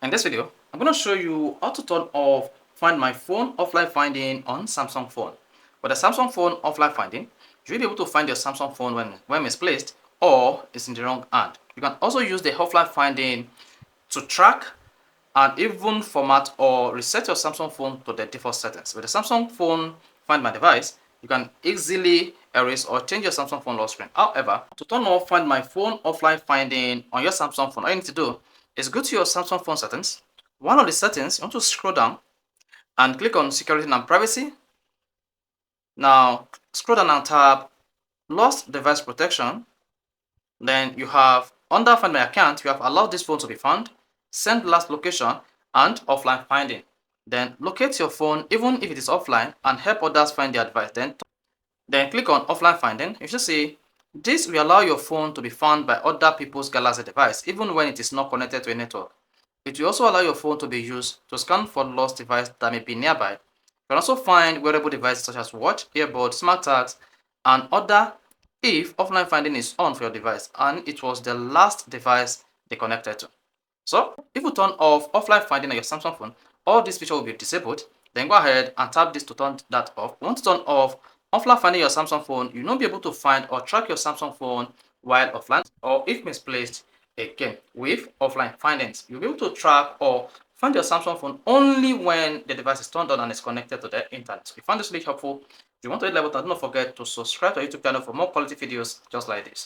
In this video, I'm going to show you how to turn off Find My Phone offline finding on Samsung phone. With the Samsung phone offline finding, you'll be able to find your Samsung phone when misplaced or it's in the wrong hand. You can also use the offline finding to track and even format or reset your Samsung phone to the default settings. With the Samsung phone Find My Device, you can easily erase or change your Samsung phone lock screen. However, to turn off Find My Phone offline finding on your Samsung phone, all you need to do is go to your Samsung phone settings. One of the settings, you want to scroll down and click on Security and Privacy. Now, scroll down and tap Lost Device Protection. Then you have, under Find My Account, you have allowed this phone to be found, send last location, and offline finding. Then locate your phone even if it is offline and help others find their device. Then click on offline finding. You should see this will allow your phone to be found by other people's Galaxy device even when it is not connected to a network. It will also allow your phone to be used to scan for lost device that may be nearby. You can also find wearable devices such as watch, earbuds, smart tags, and other if offline finding is on for your device and it was the last device they connected to. So if you turn off offline finding on your Samsung phone, all this feature will be disabled. Then go ahead and tap this to turn that off. Once to turn off offline finding your Samsung phone, you'll not be able to find or track your Samsung phone while offline or if misplaced again with offline findings. You'll be able to track or find your Samsung phone only when the device is turned on and is connected to the internet. If you found this really helpful, if you want to level, don't forget to subscribe to our YouTube channel for more quality videos just like this.